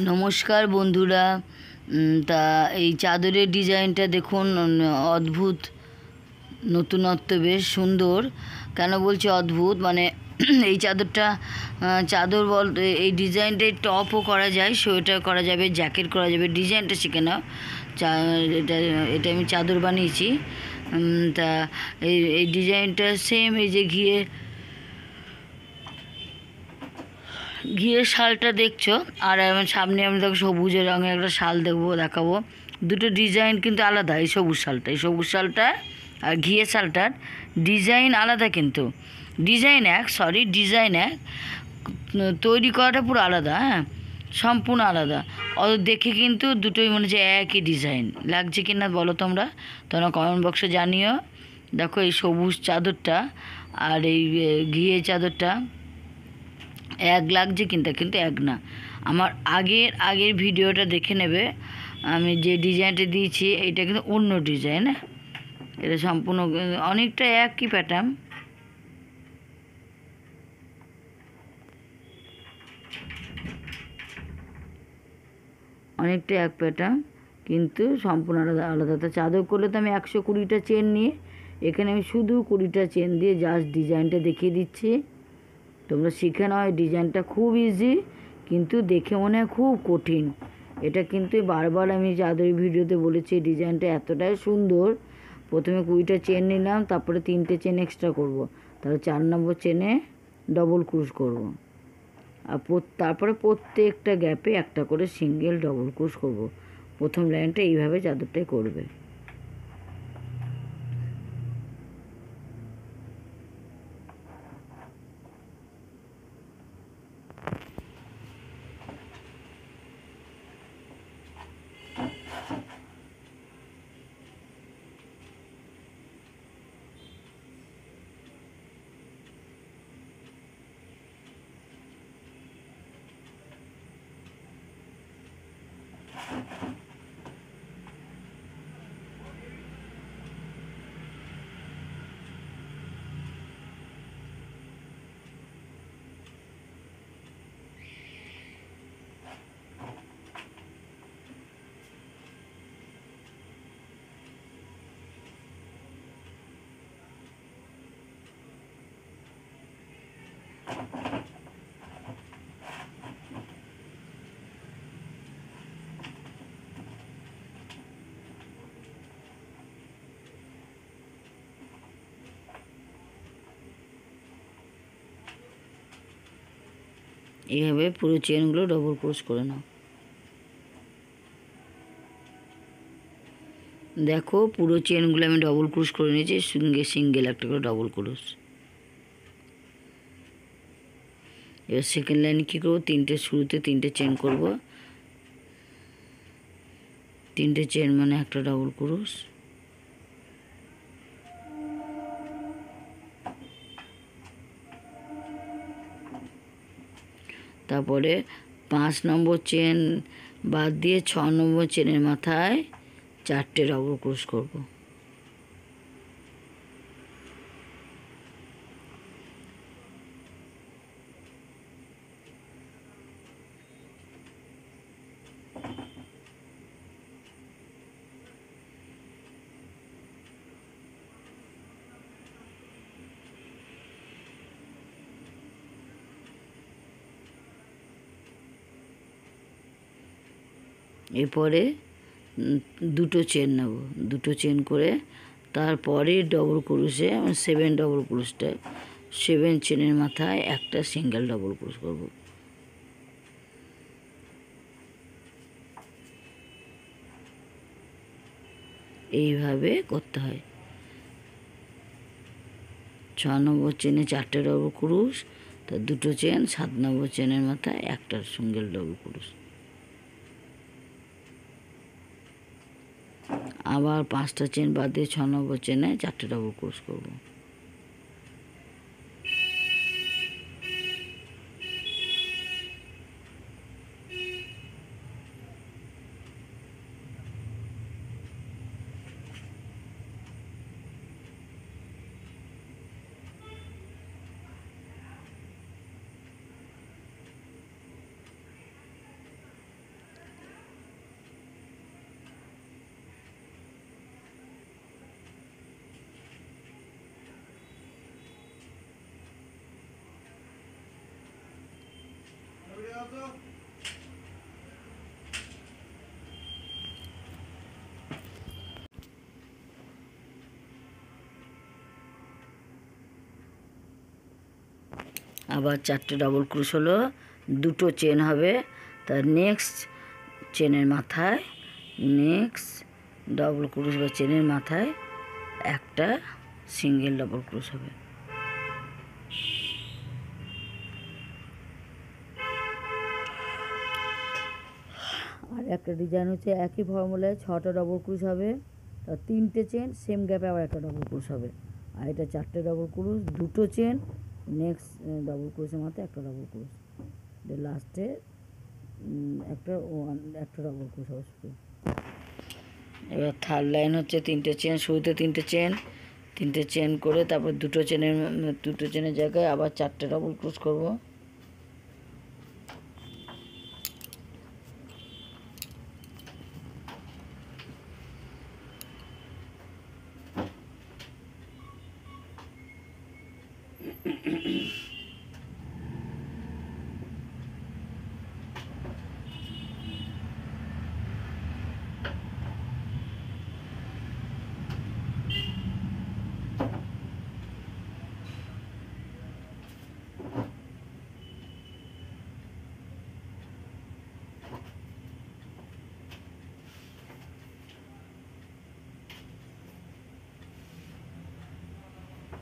নমস্কার বন্ধুরা। তা এই চাদরের ডিজাইনটা দেখুন, অদ্ভুত নতুনত্ব, বেশ সুন্দর। কেন বলছি অদ্ভুত, মানে এই চাদরটা চাদর বলতে এই ডিজাইনটাই টপও করা যায়, সোয়েটার করা যাবে, জ্যাকেট করা যাবে। ডিজাইনটা শিখে নাও। এটা এটা আমি চাদর বানিয়েছি। তা এই ডিজাইনটা সেম, এই যে ঘিয়ের শালটা দেখছো, আর সামনে আমি দেখো সবুজ রঙের একটা শাল দেখাবো। দুটো ডিজাইন কিন্তু আলাদা। এই সবুজ শালটা আর ঘিয়ের শালটার ডিজাইন আলাদা, কিন্তু ডিজাইন এক, তৈরি করাটা পুরো আলাদা। হ্যাঁ, সম্পূর্ণ আলাদা। দেখে কিন্তু দুটোই মনে হচ্ছে একই ডিজাইন। লাগছে কি না বলো তোমরা কমেন্ট বক্সে জানিও। দেখো এই সবুজ চাদরটা আর এই ঘিয়ে চাদরটা এক লাগছে, কিন্তু এক না। আমার আগের ভিডিওটা দেখে নেবে। আমি যে ডিজাইনটা দিয়েছি এটা কিন্তু অন্য ডিজাইন। এটা সম্পূর্ণ অনেকটা একই প্যাটার্ন, অনেকটা এক প্যাটার্ন, কিন্তু সম্পূর্ণ আলাদা আলাদা। তা চাদর করলে তো আমি 120টা চেন নিয়ে, এখানে আমি শুধু 20টা চেন দিয়ে জাস্ট ডিজাইনটা দেখিয়ে দিচ্ছি। তোমরা শিখে নাও। এই ডিজাইনটা খুব ইজি, কিন্তু দেখে মনে হয় খুব কঠিন। এটা কিন্তু বারবার আমি চাদরের ভিডিওতে বলেছি, এই ডিজাইনটা এতটাই সুন্দর। প্রথমে 20টা চেন নিলাম, তারপরে 3টে চেন এক্সট্রা করব, তারপরে 4 নম্বর চেনে ডবল ক্রুশ করব, আর তারপরে প্রত্যেকটা গ্যাপে একটা করে সিঙ্গেল ডবল ক্রুশ করব। প্রথম লাইনটা এইভাবে চাদরটাই করবে। এইভাবে পুরো চেনগুলো ডবল ক্রোশ করে নাও। দেখো পুরো চেনগুলো আমি ডবল ক্রোশ করে নিয়েছি, সিঙ্গেল একটা করে ডবল ক্রোশ। এবার সেকেন্ড লাইনে কী করবো, শুরুতে 3টে চেন করব। 3টে চেন মানে একটা ডবল ক্রোশ। তারপরে 5 নম্বর চেন বাদ দিয়ে 6 নম্বর চেনের মাথায় 4টে ডবল ক্রোশ করব। এরপরে 2টো চেন নেব, 2টো চেন করে তারপরে ডবল ক্রোশে 7 ডবল ক্রোশটা 7 চেনের মাথায় একটা সিঙ্গেল ডবল ক্রোশ করব। এইভাবে করতে হয়। 6 নম্বর চেনে 4টে ডবল ক্রোশ, তার 2টো চেন, 7 নম্বর চেনের মাথায় একটা সিঙ্গেল ডবল ক্রোশ। আবার 5টা চেন বাদ দিয়ে 6 নম্বর চেনে 4টে ডবল ক্রোশ করব। আবার 4টে ডবল ক্রোশ হলো, 2টো চেন হবে। তার নেক্সট চেনের মাথায়, নেক্সট ডবল ক্রোশ বা চেনের মাথায় একটা সিঙ্গেল ডবল ক্রোশ হবে। আর একটা ডিজাইন হচ্ছে একই ফর্মুলায় 6টা ডবল ক্রোশ হবে, তার 3টে চেন, সেম গ্যাপে আবার একটা ডবল ক্রোশ হবে। আর এটা 4টে ডবল ক্রোশ, 2টো চেন, নেক্সট ডবল ক্রোশের মাথায় একটা ডবল ক্রোশ, লাস্টে একটা ডবল ক্রোশ হবে শুধু। এবার থার্ড লাইন হচ্ছে 3টে চেন, শুরুতে 3টে চেন করে তারপর 2টো চেনের জায়গায় আবার 4টে ডবল ক্রোশ করবো।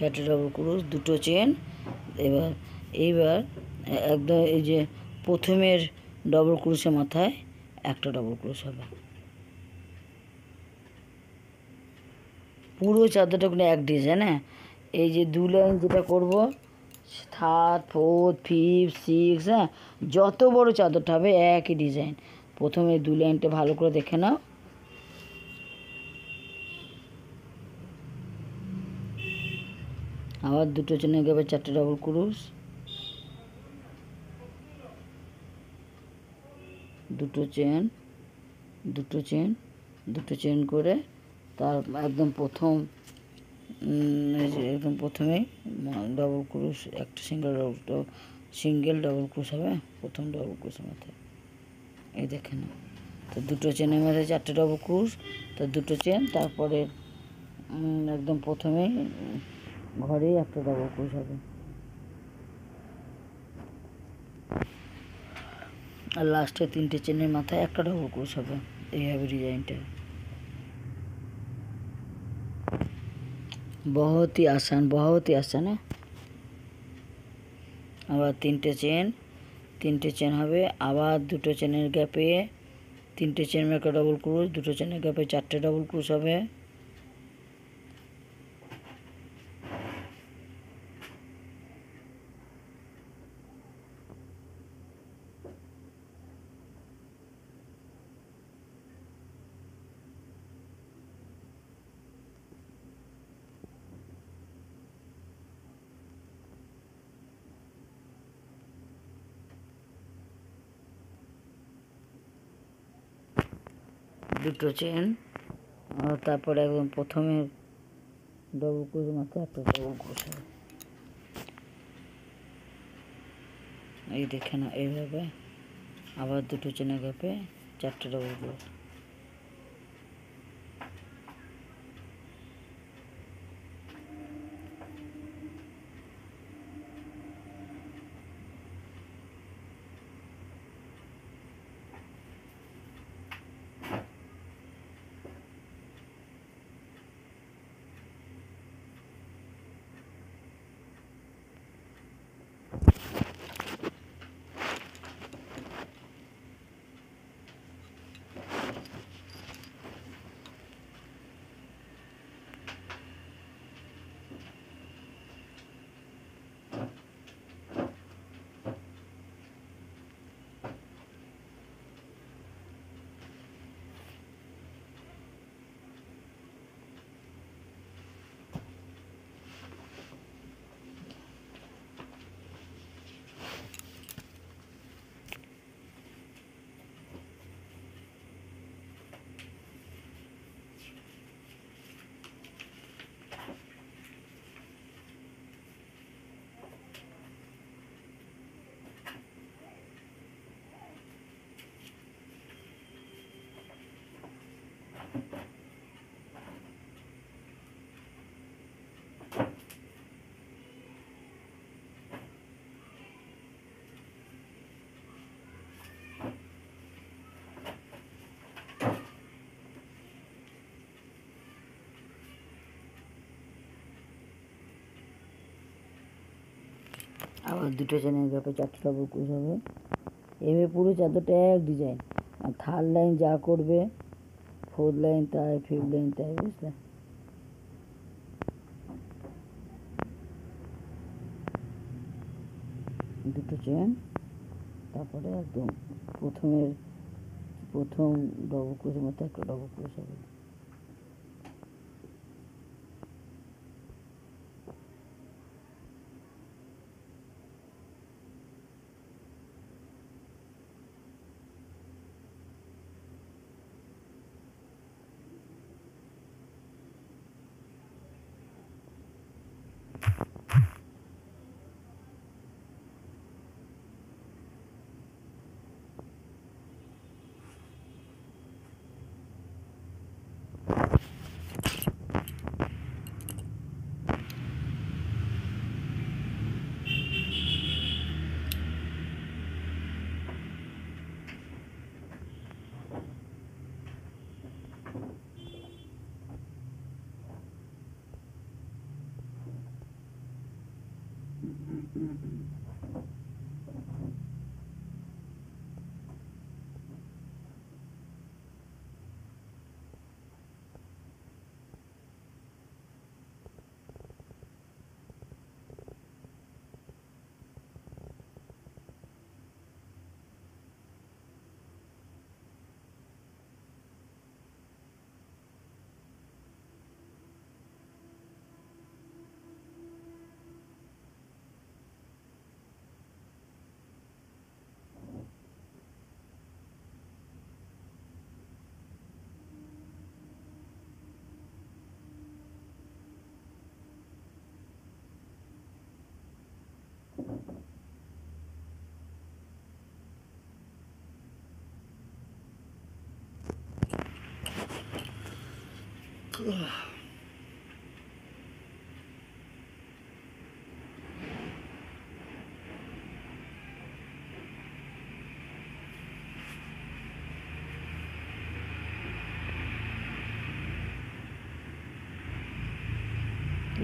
চারটে ডবল ক্রোশ, 2টো চেন। এইবার একদম এই যে প্রথমের ডবল ক্রোশের মাথায় একটা ডবল ক্রোশ হবে। পুরো চাদরটা কোনো এক ডিজাইন। হ্যাঁ, এই যে 2 লাইন যেটা করব, 3rd 4th 5th 6th, হ্যাঁ, যত বড় চাদরটা হবে একই ডিজাইন। প্রথমে 2 লাইনটা ভালো করে দেখে নাও। আবার 2টো চেনের গ্যাপে 4টে ডবল ক্রোশ, 2টো চেন, 2টো চেন করে তার একদম প্রথমেই ডবল ক্রোশ, একটা সিঙ্গেল ডবল ক্রোশ হবে প্রথম ডবল ক্রোশের মাথায়। এই দেখে না, তো 2টো চেনের মাথায় 4টে ডবল ক্রোশ, তো 2টো চেন, তারপরে একদম প্রথমেই ঘরেই একটা ডবল ক্রোশ হবে। আর লাস্টে 3টে চেনের মাথায় একটা ডবল ক্রোশ হবে। এই হবে ডিজাইনটা। बहुत ही आसान है। আবার 3টে চেন হবে, আবার 2টো চেনের গ্যাপে 3টে চেন একটা ডবল ক্রোশ, 2টো চেনের গ্যাপে 4টে ডবল ক্রোশ হবে। দুটো চেন, আর তারপরে একদম প্রথমে ডবল ক্রোশের মাথায় একটা ডবল ক্রোশ হবে। এই দেখে না, এইভাবে আবার 2টো চেনের গ্যাপে 4টে ডবল ক্রোশ। আবার দুটো চেনের গ্যাপে 4টে ডবল ক্রোশ হবে। এভাবে পুরো চাদরটা এক ডিজাইন। আর থার্ড লাইন যা করবে, ফোর্থ লাইন তাই, ফিফথ লাইন তাই, বুঝলে? দুটো চেন, তারপরে একদম প্রথম ডবল ক্রোশের মধ্যে একটা ডবল ক্রোশ হবে।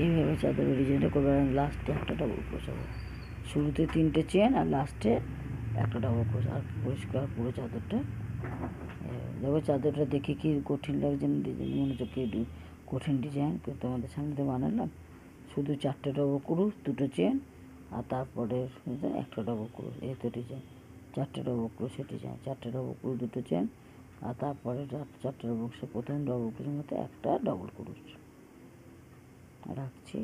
এইভাবে চাদরের ডিজাইনটা করবে। আর লাস্টে একটা ডবল ক্রোশ হবে। শুরুতে 3টে চেন আর লাস্টে একটা ডবল ক্রোশ। আর পরিষ্কার পুরো চাদরটা। দেখো চাদরটা দেখে কি কঠিন লাগছে না? ডিজাইন মনে হচ্ছে কি কঠিন ডিজাইন, কিন্তু তোমাদের সামনে বানালাম। শুধু 4টে ডবল ক্রোশ, 2টো চেন, আর তারপরে একটা ডবল ক্রোশ। এই তো ডিজাইন। 4টে ডবল ক্রোশের ডিজাইন, 4টে ডবল ক্রোশ, 2টো চেন, আর তারপরে 4টে ডবল ক্রোশের প্রথম ডবল ক্রোশের মধ্যে একটা ডবল ক্রোশ। রাখছি।